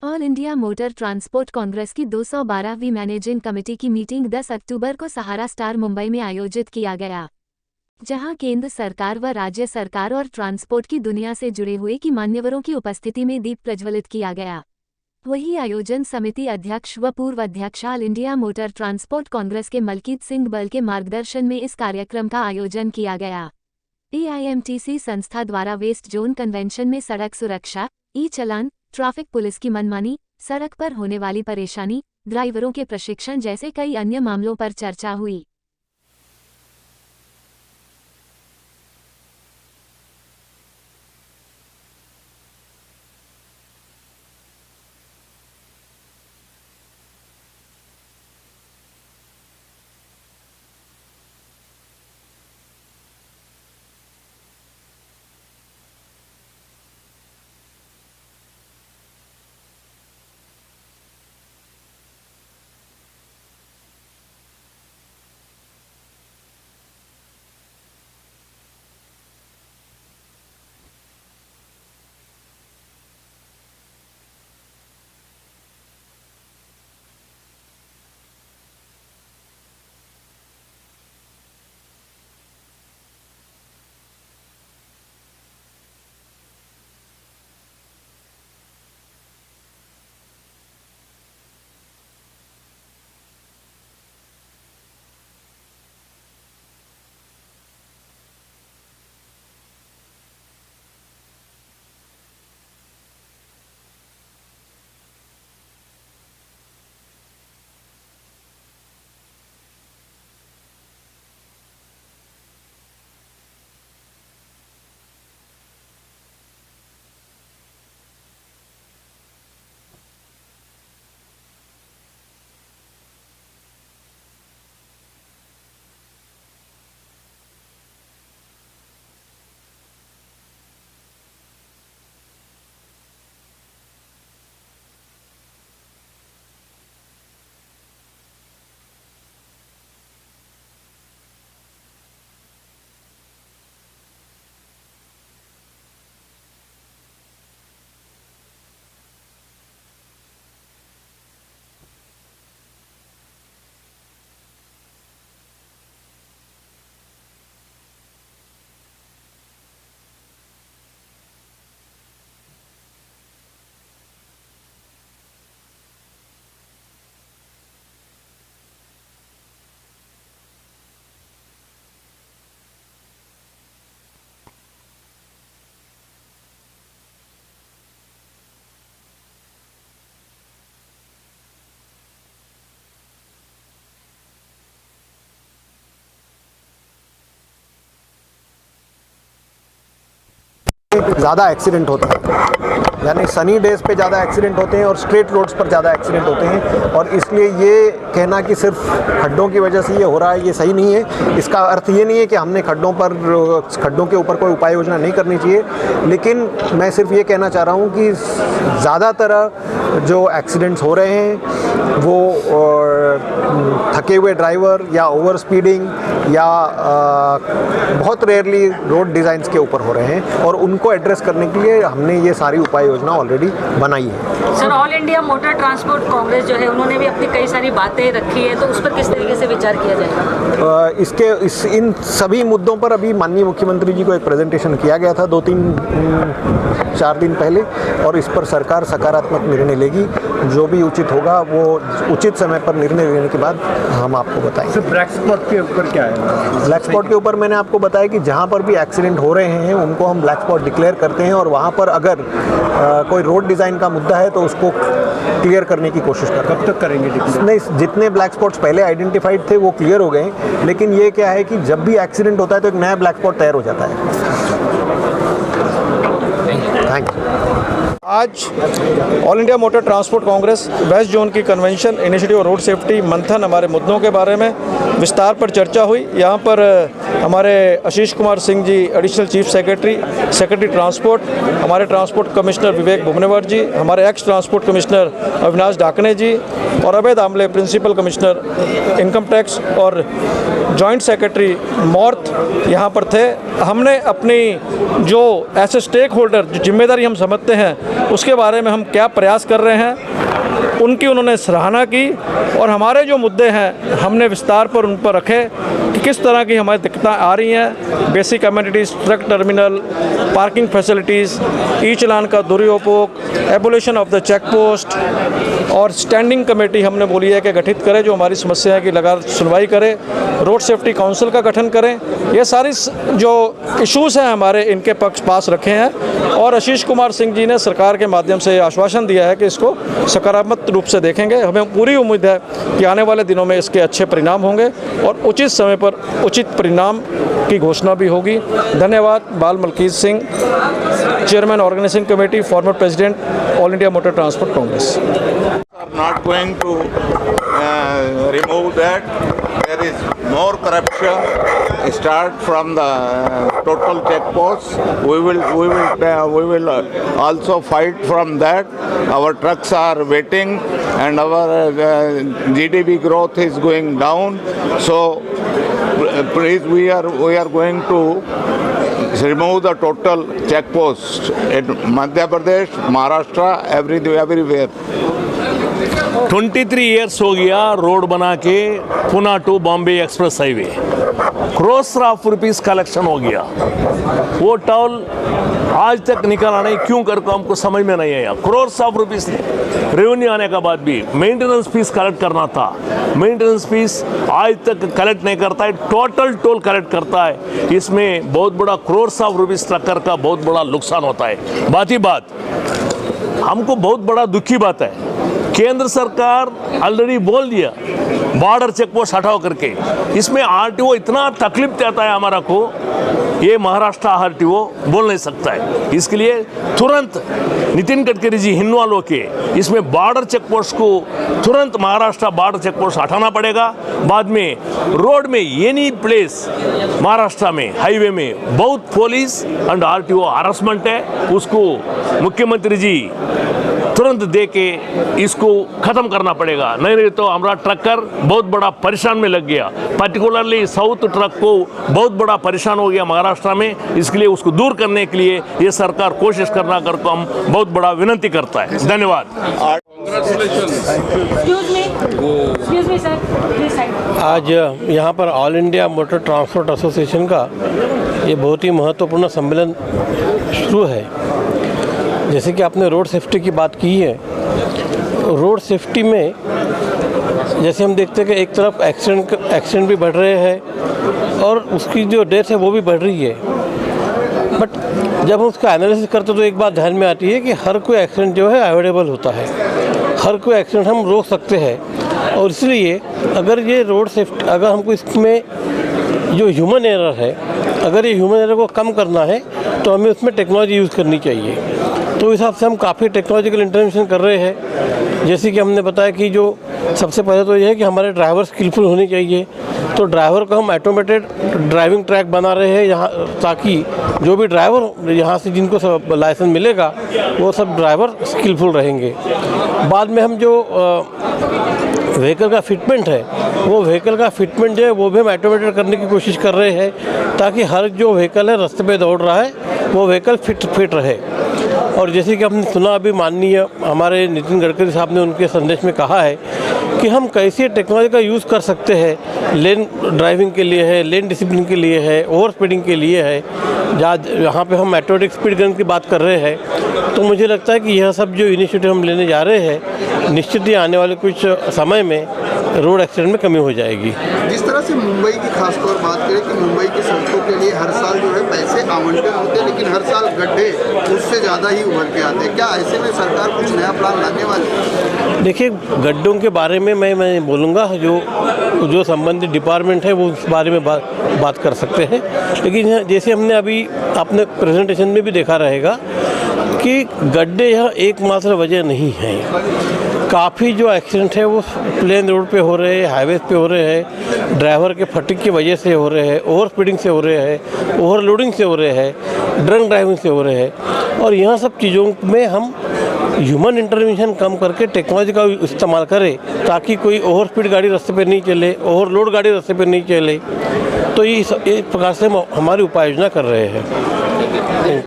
All India motor transport Congress की 212वीं managing committee की meeting 10 अक्टूबर को सहारा स्टार मुंबई में आयोजित किया गया, जहां केंद्र सरकार व राज्य सरकार और ट्रांसपोर्ट की दुनिया से जुड़े हुए की मान्यवरों की उपस्थिति में दीप प्रज्वलित किया गया। वहीं आयोजन समिति अध्यक्ष व पूर्व अध्यक्ष all India motor transport Congress के मलकीत सिंह बल के मार्गदर्शन में इस कार्यक्रम का आयोजन किया गया। AIMTC संस्था द्वारा वेस्ट जोन कन्वेंशन में सड़क सुरक्षा, ई-चलान, ट्रैफिक पुलिस की मनमानी, सड़क पर होने वाली परेशानी, ड्राइवरों के प्रशिक्षण जैसे कई अन्य मामलों पर चर्चा हुई। ज़्यादा एक्सीडेंट होता है, यानी सनी डेज़ पे ज़्यादा एक्सीडेंट होते हैं और स्ट्रेट रोड्स पर ज़्यादा एक्सीडेंट होते हैं। और इसलिए ये कहना कि सिर्फ खड्डों की वजह से ये हो रहा है, ये सही नहीं है। इसका अर्थ ये नहीं है कि हमने खड्डों के ऊपर कोई उपाय योजना नहीं करनी चाहिए, लेकिन मैं सिर्फ ये कहना चाह रहा हूँ कि ज़्यादातर जो एक्सीडेंट्स हो रहे हैं वो थके हुए ड्राइवर या ओवर स्पीडिंग या बहुत रेयरली रोड डिज़ाइंस के ऊपर हो रहे हैं, और उनको एड्रेस करने के लिए हमने ये सारी उपाय योजना ऑलरेडी बनाई है। Sir, all India motor transport Congress जो है उन्होंने भी अपनी कई सारी बातें रखी है, तो उस पर किस तरीके से विचार किया जाएगा? इन सभी मुद्दों पर अभी माननीय मुख्यमंत्री जी को एक प्रेजेंटेशन किया गया था 2-3-4 दिन पहले, और इस पर सरकार सकारात्मक निर्णय लेगी। जो भी उचित होगा वो उचित समय पर निर्णय लेने के बाद हम आपको बताएंगे। ब्लैक स्पॉट के ऊपर क्या है? ब्लैक स्पॉट के ऊपर मैंने आपको बताया कि जहाँ पर भी एक्सीडेंट हो रहे हैं उनको हम ब्लैक स्पॉट डिक्लेयर करते हैं, और वहाँ पर अगर कोई रोड डिज़ाइन का मुद्दा है तो उसको क्लियर करने की कोशिश करते हैं। कब तक करेंगे? नहीं, जितने ब्लैक स्पॉट्स पहले आइडेंटिफाइड थे वो क्लियर हो गए, लेकिन ये क्या है कि जब भी एक्सीडेंट होता है तो एक नया ब्लैक स्पॉट तैयार हो जाता है। Thank you. आज All India motor transport Congress West Zone की convention initiative road safety Manthan हमारे मुद्दों के बारे में विस्तार पर चर्चा हुई। यहाँ पर हमारे Ashish Kumar Singh ji additional chief secretary transport, हमारे ट्रांसपोर्ट कमिश्नर विवेक भुवनेवर जी, हमारे ex transport commissioner Avinash Dakne ji और Abhay Damle principal commissioner income tax और जॉइंट सेक्रेटरी मॉर्थ यहाँ पर थे। हमने अपनी जो ऐसे स्टेक होल्डर जो जिम्मेदारी हम समझते हैं उसके बारे में हम क्या प्रयास कर रहे हैं उनकी उन्होंने सराहना की और हमारे जो मुद्दे हैं हमने विस्तार पर उन पर रखे कि किस तरह की हमारी दिक्कतें आ रही हैं। Basic communities, truck terminal, parking facilities, e चालान का दुरुपयोग, abolition of the check post और स्टैंडिंग कमेटी हमने बोली है कि गठित करें जो हमारी समस्याएं की लगातार सुनवाई करे, रोड सेफ्टी काउंसिल का गठन करें। ये सारी जो इश्यूज़ हैं हमारे इनके पक्ष पास रखे हैं और आशीष कुमार सिंह जी ने सरकार के माध्यम से आश्वासन दिया है कि इसको सकारात्मक रूप से देखेंगे। हमें पूरी उम्मीद है कि आने वाले दिनों में इसके अच्छे परिणाम होंगे और उचित समय पर उचित परिणाम की घोषणा भी होगी। धन्यवाद। Bal Malkit Singh, chairman organising committee, former president, all India motor transport congress. Are not going to remove that. There is more corruption. Start from the total check posts. We will also fight from that. Our trucks are waiting, and our GDP growth is going down. So please, we are going to remove the total check posts in Madhya Pradesh, Maharashtra, everywhere. 23 years हो गया road बना के Pune to Bombay express highway, crores of rupees collection हो गया। वो toll आज तक निकाला नहीं, क्यों करके हमको समझ में नहीं आया। क्रोर्स ऑफ रुपीस रेवेन्यू आने के बाद भी मेंटेनेंस फीस कलेक्ट करना था, मेंटेनेंस फीस आज तक कलेक्ट नहीं करता है, टोटल टोल कलेक्ट करता है। इसमें बहुत बड़ा क्रोर्स ऑफ रुपीस ट्रकर का बहुत बड़ा नुकसान होता है। बात ही बात, हमको बहुत बड़ा दुखी बात है, केंद्र सरकार ऑलरेडी बोल दिया बॉर्डर चेक पोस्ट हटाओ करके। इसमें आरटीओ इतना तकलीफ देता है हमारा को, ये महाराष्ट्र आरटीओ बोल नहीं सकता है। इसके लिए तुरंत नितिन गडकरी जी हिन्नवालों के इसमें बॉर्डर चेक पोस्ट को तुरंत महाराष्ट्र बॉर्डर चेक पोस्ट हटाना पड़ेगा। बाद में रोड में एनी प्लेस महाराष्ट्र में हाईवे में बहुत पुलिस एंड आरटीओ हरासमेंट है, उसको मुख्यमंत्री जी तुरंत दे के इसको ख़त्म करना पड़ेगा। नहीं तो हमारा ट्रकर बहुत बड़ा परेशान में लग गया, पर्टिकुलरली साउथ ट्रक को बहुत बड़ा परेशान हो गया महाराष्ट्र में। इसके लिए उसको दूर करने के लिए ये सरकार कोशिश करना करके हम बहुत बड़ा विनती करता है। धन्यवाद। आज यहाँ पर all India motor transport association का ये बहुत ही महत्वपूर्ण सम्मेलन शुरू है। जैसे कि आपने रोड सेफ्टी की बात की है, रोड सेफ्टी में जैसे हम देखते हैं कि एक तरफ एक्सीडेंट भी बढ़ रहे हैं और उसकी जो डेथ है वो भी बढ़ रही है। बट जब हम उसका एनालिसिस करते हैं तो एक बात ध्यान में आती है कि हर कोई एक्सीडेंट जो है अवॉइडेबल होता है, हर कोई एक्सीडेंट हम रोक सकते हैं। और इसलिए अगर ये रोड सेफ्टी, अगर हमको इसमें जो ह्यूमन एरर है, अगर ये ह्यूमन एरर को कम करना है तो हमें उसमें टेक्नोलॉजी यूज़ करनी चाहिए। तो इस हिसाब से हम काफ़ी टेक्नोलॉजिकल इंटरवेंशन कर रहे हैं। जैसे कि हमने बताया कि जो सबसे पहले तो ये है कि हमारे ड्राइवर स्किलफुल होने चाहिए, तो ड्राइवर को हम ऑटोमेटेड ड्राइविंग ट्रैक बना रहे हैं यहाँ, ताकि जो भी ड्राइवर यहाँ से जिनको सब लाइसेंस मिलेगा वो सब ड्राइवर स्किलफुल रहेंगे। बाद में हम जो व्हीकल का फिटमेंट है, वो व्हीकल का फिटमेंट जो है वो भी हम ऑटोमेटेड करने की कोशिश कर रहे हैं, ताकि हर जो व्हीकल है रास्ते पे दौड़ रहा है वो व्हीकल फिट रहे। और जैसे कि हमने सुना अभी माननीय हमारे नितिन गडकरी साहब ने उनके संदेश में कहा है कि हम कैसे टेक्नोलॉजी का यूज़ कर सकते हैं, लेन ड्राइविंग के लिए है, लेन डिसिप्लिन के लिए है, ओवर स्पीडिंग के लिए है। यहाँ पे हम ऑटोमेटिक स्पीड गन की बात कर रहे हैं। तो मुझे लगता है कि यह सब जो इनिशिएटिव हम लेने जा रहे हैं, निश्चित ही आने वाले कुछ समय में रोड एक्सीडेंट में कमी हो जाएगी। जिस तरह से मुंबई की खासतौर बात करें कि मुंबई की सड़कों के लिए हर साल जो है पैसे आवंटन होते हैं, लेकिन हर साल गड्ढे उससे ज़्यादा ही उभर के आते हैं। क्या ऐसे में सरकार कुछ नया प्लान लाने वाली है? देखिए, गड्ढों के बारे में मैं बोलूँगा, जो संबंधित डिपार्टमेंट है वो उस बारे में बात कर सकते हैं। लेकिन जैसे हमने अभी अपने प्रेजेंटेशन में भी देखा रहेगा कि गड्ढे यह एकमात्र वजह नहीं है। काफ़ी जो एक्सीडेंट है वो प्लेन रोड पे हो रहे हैं, हाईवे पे हो रहे हैं, ड्राइवर के फटीग की वजह से हो रहे हैं, ओवर स्पीडिंग से हो रहे हैं, ओवरलोडिंग से हो रहे हैं, ड्रंक ड्राइविंग से हो रहे हैं। और यहाँ सब चीज़ों में हम ह्यूमन इंटरवेंशन कम करके टेक्नोलॉजी का इस्तेमाल करें ताकि कोई ओवर स्पीड गाड़ी रास्ते पे नहीं चले, ओवरलोड गाड़ी रास्ते पे नहीं चले। तो इस प्रकार से हम हमारी उपाय योजना कर रहे हैं।